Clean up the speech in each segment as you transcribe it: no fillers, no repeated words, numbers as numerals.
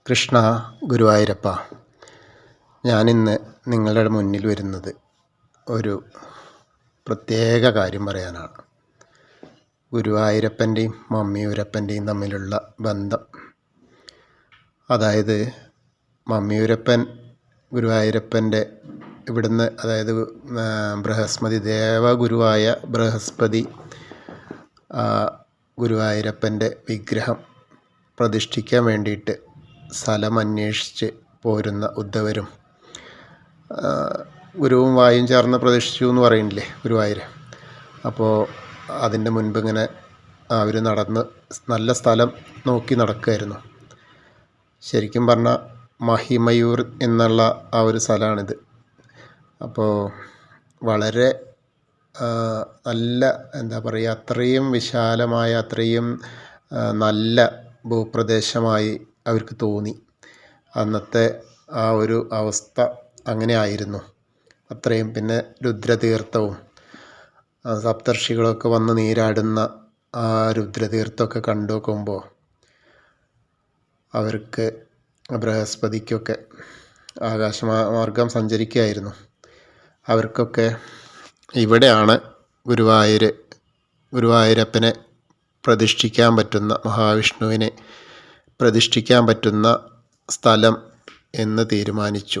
കൃഷ്ണ ഗുരുവായൂരപ്പ, ഞാനിന്ന് നിങ്ങളുടെ മുന്നിൽ വരുന്നത് ഒരു പ്രത്യേക കാര്യം പറയാനാണ്. ഗുരുവായൂരപ്പൻ്റെയും മമ്മിയൂരപ്പൻ്റെയും തമ്മിലുള്ള ബന്ധം. അതായത് മമ്മിയൂരപ്പൻ ഗുരുവായൂരപ്പൻ്റെ ഇവിടുന്ന്, അതായത് ബൃഹസ്പതി, ദേവഗുരുവായ ബൃഹസ്പതി ഗുരുവായൂരപ്പൻ്റെ വിഗ്രഹം പ്രതിഷ്ഠിക്കാൻ വേണ്ടിയിട്ട് സ്ഥലം അന്വേഷിച്ച് പോരുന്ന ഉദ്ധവരും ഗുരുവും വായും ചേർന്ന് പ്രതിഷ്ഠിച്ചു എന്ന് പറയുന്നില്ലേ ഗുരുവായൂർ. അപ്പോൾ അതിൻ്റെ മുൻപ് ഇങ്ങനെ അവർ നടന്ന് നല്ല സ്ഥലം നോക്കി നടക്കുമായിരുന്നു. ശരിക്കും പറഞ്ഞാൽ മഹിമയൂർ എന്നുള്ള ആ ഒരു സ്ഥലമാണിത്. അപ്പോൾ വളരെ നല്ല, എന്താ പറയുക, അത്രയും വിശാലമായ, അത്രയും നല്ല ഭൂപ്രദേശമായി അവർക്ക് തോന്നി. അന്നത്തെ ആ ഒരു അവസ്ഥ അങ്ങനെ ആയിരുന്നു. അത്രയും, പിന്നെ രുദ്രതീർത്ഥവും സപ്തർഷികളൊക്കെ വന്ന് നീരാടുന്ന ആ രുദ്രതീർത്ഥമൊക്കെ കണ്ടു നോക്കുമ്പോൾ അവർക്ക്, ബൃഹസ്പതിക്കൊക്കെ ആകാശമാർഗം സഞ്ചരിക്കുകയായിരുന്നു. അവർക്കൊക്കെ ഇവിടെയാണ് ഗുരുവായൂരപ്പനെ പ്രതിഷ്ഠിക്കാൻ പറ്റുന്ന, മഹാവിഷ്ണുവിനെ പ്രതിഷ്ഠിക്കാൻ പറ്റുന്ന സ്ഥലം എന്ന് തീരുമാനിച്ചു.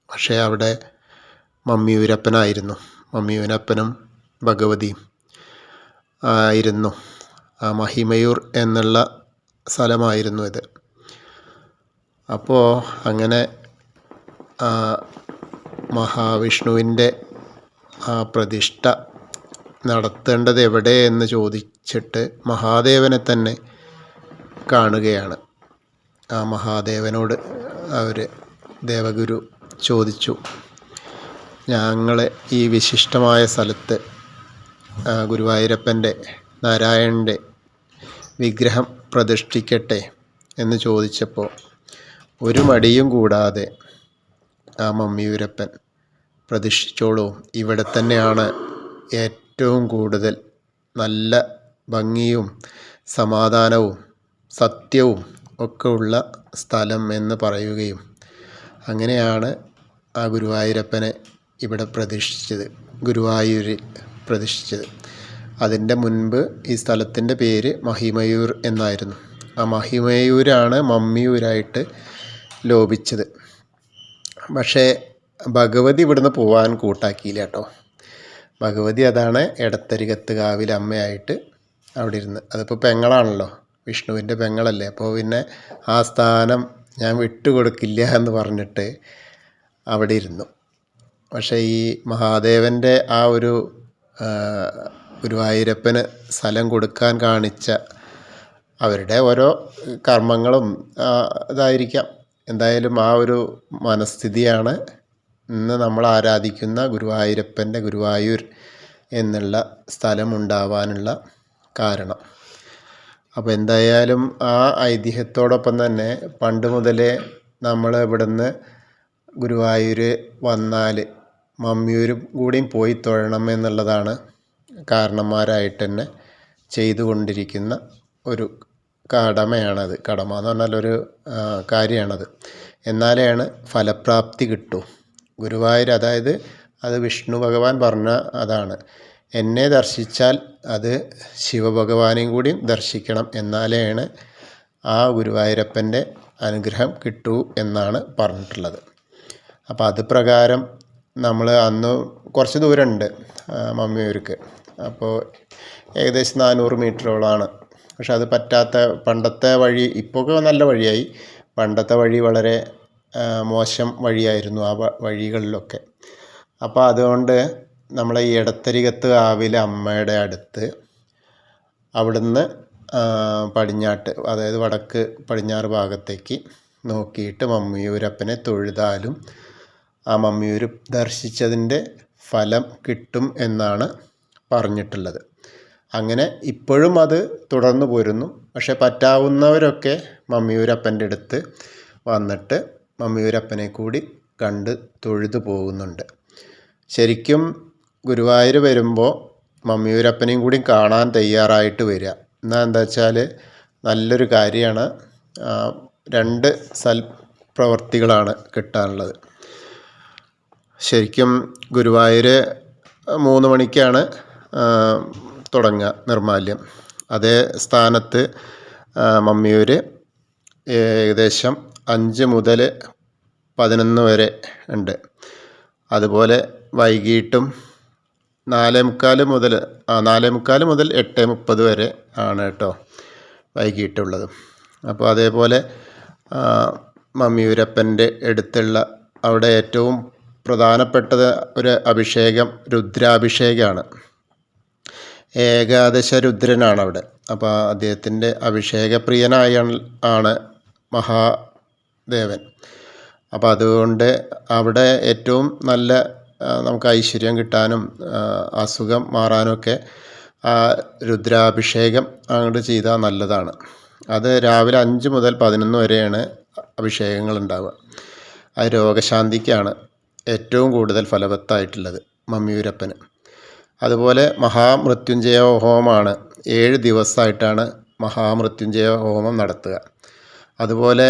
പക്ഷേ അവിടെ മമ്മിയൂരപ്പനും ഭഗവതിയും ആയിരുന്നു. ആ മഹിമയൂർ എന്നുള്ള സ്ഥലമായിരുന്നു ഇത്. അപ്പോൾ അങ്ങനെ മഹാവിഷ്ണുവിൻ്റെ ആ പ്രതിഷ്ഠ നടത്തേണ്ടത് എവിടെ എന്ന് ചോദിച്ചിട്ട് മഹാദേവനെ തന്നെ കാണുകയാണ്. ആ മഹാദേവനോട് ദേവഗുരു ചോദിച്ചു, ഞങ്ങൾ ഈ വിശിഷ്ടമായ സ്ഥലത്ത് ഗുരുവായൂരപ്പൻ്റെ, നാരായണൻ്റെ വിഗ്രഹം പ്രതിഷ്ഠിക്കട്ടെ എന്ന് ചോദിച്ചപ്പോൾ ഒരു മടിയും കൂടാതെ ആ മമ്മിയൂരപ്പൻ പ്രതിഷ്ഠിച്ചോളൂ, ഇവിടെ തന്നെയാണ് ഏറ്റവും കൂടുതൽ നല്ല ഭംഗിയും സമാധാനവും സത്യവും ഒക്കെ ഉള്ള സ്ഥലം എന്ന് പറയുകയും, അങ്ങനെയാണ് ആ ഗുരുവായൂരപ്പനെ ഇവിടെ ഗുരുവായൂരിൽ പ്രതിഷ്ഠിച്ചത്. അതിൻ്റെ മുൻപ് ഈ സ്ഥലത്തിൻ്റെ പേര് മഹിമയൂർ എന്നായിരുന്നു. ആ മഹിമയൂരാണ് മമ്മിയൂരായിട്ട് ലോപിച്ചത്. പക്ഷേ ഭഗവതി ഇവിടുന്ന് പോകാൻ കൂട്ടാക്കിയില്ല കേട്ടോ. ഭഗവതി അതാണ് എടത്തരികത്ത് കാവിൽ അമ്മയായിട്ട് അവിടെ ഇരുന്ന്, അതിപ്പോൾ പെങ്ങളാണല്ലോ, വിഷ്ണുവിൻ്റെ പെങ്ങളല്ലേ. അപ്പോൾ പിന്നെ ആ സ്ഥാനം ഞാൻ വിട്ടുകൊടുക്കില്ല എന്ന് പറഞ്ഞിട്ട് അവിടെ ഇരുന്നു. പക്ഷേ ഈ മഹാദേവൻ്റെ ആ ഒരു ഗുരുവായൂരപ്പന് സ്ഥലം കൊടുക്കാൻ കാണിച്ച അവരുടെ ഓരോ കർമ്മങ്ങളും ഇതായിരിക്കാം. എന്തായാലും ആ ഒരു മനസ്ഥിതിയാണ് ഇന്ന് നമ്മൾ ആരാധിക്കുന്ന ഗുരുവായൂർ എന്നുള്ള സ്ഥലമുണ്ടാവാനുള്ള കാരണം. അപ്പോൾ എന്തായാലും ആ ഐതിഹ്യത്തോടൊപ്പം തന്നെ പണ്ട് മുതലേ നമ്മൾ ഇവിടുന്ന് ഗുരുവായൂർ വന്നാൽ മമ്മിയൂരും കൂടിയും പോയി തൊഴണം എന്നുള്ളതാണ് കാരണന്മാരായിട്ട് തന്നെ ചെയ്തുകൊണ്ടിരിക്കുന്ന ഒരു കടമയാണത്. കടമ എന്ന് പറഞ്ഞാൽ ഒരു കാര്യമാണത്. എന്നാലാണ് ഫലപ്രാപ്തി കിട്ടൂ. ഗുരുവായൂർ, അതായത് അത് വിഷ്ണു ഭഗവാൻ പറഞ്ഞ അതാണ്, എന്നെ ദർശിച്ചാൽ അത് ശിവഭഗവാനെയും കൂടി ദർശിക്കണം, എന്നാലാണ് ആ ഗുരുവായൂരപ്പൻ്റെ അനുഗ്രഹം കിട്ടൂ എന്നാണ് പറഞ്ഞിട്ടുള്ളത്. അപ്പോൾ അത് പ്രകാരം നമ്മൾ അന്ന് കുറച്ച് ദൂരമുണ്ട് മമ്മിയൂർക്ക്. അപ്പോൾ ഏകദേശം 400 മീറ്ററോളമാണ്. പക്ഷെ അത് പറ്റാത്ത, പണ്ടത്തെ വഴി, ഇപ്പോൾ നല്ല വഴിയായി, പണ്ടത്തെ വഴി വളരെ മോശം വഴിയായിരുന്നു ആ വഴികളിലൊക്കെ. അപ്പോൾ അതുകൊണ്ട് നമ്മളെ ഈ എടത്തരികത്ത് കാവിലെ അമ്മയുടെ അടുത്ത് അവിടുന്ന് പടിഞ്ഞാട്ട്, അതായത് വടക്ക് പടിഞ്ഞാറ് ഭാഗത്തേക്ക് നോക്കിയിട്ട് മമ്മിയൂരപ്പനെ തൊഴുതാലും ആ മമ്മിയൂർ ദർശിച്ചതിൻ്റെ ഫലം കിട്ടും എന്നാണ് പറഞ്ഞിട്ടുള്ളത്. അങ്ങനെ ഇപ്പോഴും അത് തുടർന്നു പോരുന്നു. പക്ഷെ പറ്റാവുന്നവരൊക്കെ മമ്മിയൂരപ്പൻ്റെ അടുത്ത് വന്നിട്ട് മമ്മിയൂരപ്പനെ കൂടി കണ്ട് തൊഴുതു പോകുന്നുണ്ട്. ശരിക്കും ഗുരുവായൂർ വരുമ്പോൾ മമ്മിയൂരപ്പനെയും കൂടി കാണാൻ തയ്യാറായിട്ട് വരിക. എന്നാൽ എന്താ വെച്ചാൽ നല്ലൊരു കാര്യമാണ്. രണ്ട് പ്രവർത്തികളാണ് കിട്ടാനുള്ളത്. ശരിക്കും ഗുരുവായൂർ 3 മണിക്കാണ് തുടങ്ങുക നിർമ്മാല്യം. അതേ സ്ഥാനത്ത് മമ്മിയൂർ ഏകദേശം 5 മുതൽ 11 വരെ ഉണ്ട്. അതുപോലെ വൈകിട്ടും 4:45 മുതൽ 8:30 വരെ ആണ് കേട്ടോ വൈകിട്ടുള്ളത്. അപ്പോൾ അതേപോലെ മമ്മിയൂരപ്പൻ്റെ അടുത്തുള്ള അവിടെ ഏറ്റവും പ്രധാനപ്പെട്ടത് ഒരു അഭിഷേകം രുദ്രാഭിഷേകമാണ്. ഏകാദശ രുദ്രനാണ് അവിടെ. അപ്പോൾ അദ്ദേഹത്തിൻ്റെ അഭിഷേകപ്രിയനായ ആണ് മഹാദേവൻ. അപ്പോൾ അതുകൊണ്ട് അവിടെ ഏറ്റവും നല്ല നമുക്ക് ഐശ്വര്യം കിട്ടാനും അസുഖം മാറാനുമൊക്കെ രുദ്രാഭിഷേകം അങ്ങോട്ട് ചെയ്താൽ നല്ലതാണ്. അത് രാവിലെ 5 മുതൽ 11 വരെയാണ് അഭിഷേകങ്ങൾ ഉണ്ടാവുക. അത് രോഗശാന്തിക്കാണ് ഏറ്റവും കൂടുതൽ ഫലവത്തായിട്ടുള്ളത് മമ്മിയൂരപ്പന്. അതുപോലെ മഹാമൃത്യുഞ്ജയ ഹോമമാണ്. 7 ദിവസമായിട്ടാണ് മഹാമൃത്യുഞ്ജയ ഹോമം നടത്തുക. അതുപോലെ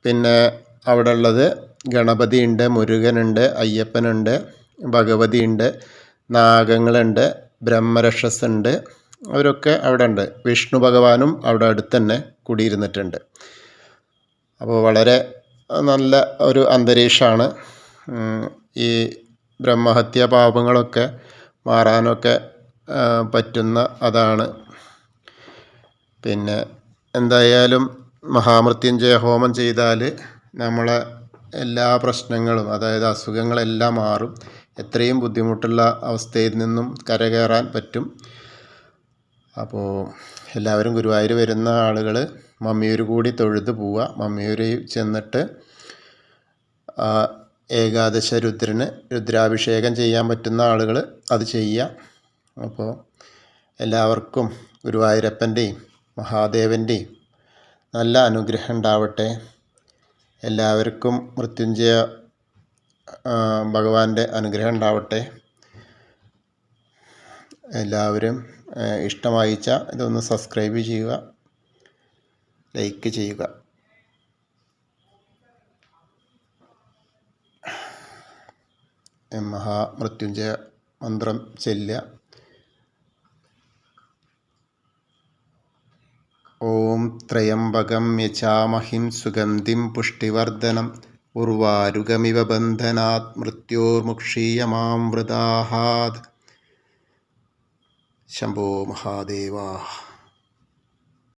പിന്നെ അവിടെ ഉള്ളത് ഗണപതിയുണ്ട്, മുരുകനുണ്ട്, അയ്യപ്പനുണ്ട്, ഭഗവതിയുണ്ട്, നാഗങ്ങളുണ്ട്, ബ്രഹ്മരക്ഷസുണ്ട്. അവരൊക്കെ അവിടെ ഉണ്ട്. വിഷ്ണു ഭഗവാനും അവിടെ അടുത്ത് തന്നെ കുടിയിരുന്നിട്ടുണ്ട്. അപ്പോൾ വളരെ നല്ല ഒരു അന്തരീക്ഷമാണ്. ഈ ബ്രഹ്മഹത്യ പാപങ്ങളൊക്കെ മാറാനൊക്കെ പറ്റുന്ന അതാണ്. പിന്നെ എന്തായാലും മഹാമൃത്യുഞ്ജയ ഹോമം ചെയ്താൽ നമ്മളെ എല്ലാ പ്രശ്നങ്ങളും, അതായത് അസുഖങ്ങളെല്ലാം മാറും. എത്രയും ബുദ്ധിമുട്ടുള്ള അവസ്ഥയിൽ നിന്നും കരകയറാൻ പറ്റും. അപ്പോൾ എല്ലാവരും ഗുരുവായൂർ വരുന്ന ആളുകൾ മമ്മിയൂർ കൂടി തൊഴുത് പോവുക. മമ്മിയൂർ ചെന്നിട്ട് ഏകാദശ രുദ്രാഭിഷേകം ചെയ്യാൻ പറ്റുന്ന ആളുകൾ അത് ചെയ്യുക. അപ്പോൾ എല്ലാവർക്കും ഗുരുവായൂരപ്പൻ്റെയും മഹാദേവൻ്റെയും നല്ല അനുഗ്രഹം ഉണ്ടാവട്ടെ. എല്ലാവർക്കും മൃത്യുഞ്ജയ ഭഗവാന്റെ അനുഗ്രഹം ഉണ്ടാവട്ടെ. എല്ലാവരും ഇഷ്ടമായിച്ചാൽ ഇതൊന്ന് സബ്സ്ക്രൈബ് ചെയ്യുക, ലൈക്ക് ചെയ്യുക. മഹാമൃത്യുഞ്ജയ മന്ത്രം ചൊല്ലുക. ഓം ത്രയംബകം യജാമഹിം സുഗന്ധിം പുഷ്ടിവർദ്ധനം ഉർവാരുകമിവ ബന്ധനാത് മൃത്യോർമുക്ഷീയമാമൃതാഹാത്. ശംഭോ മഹാദേവാ.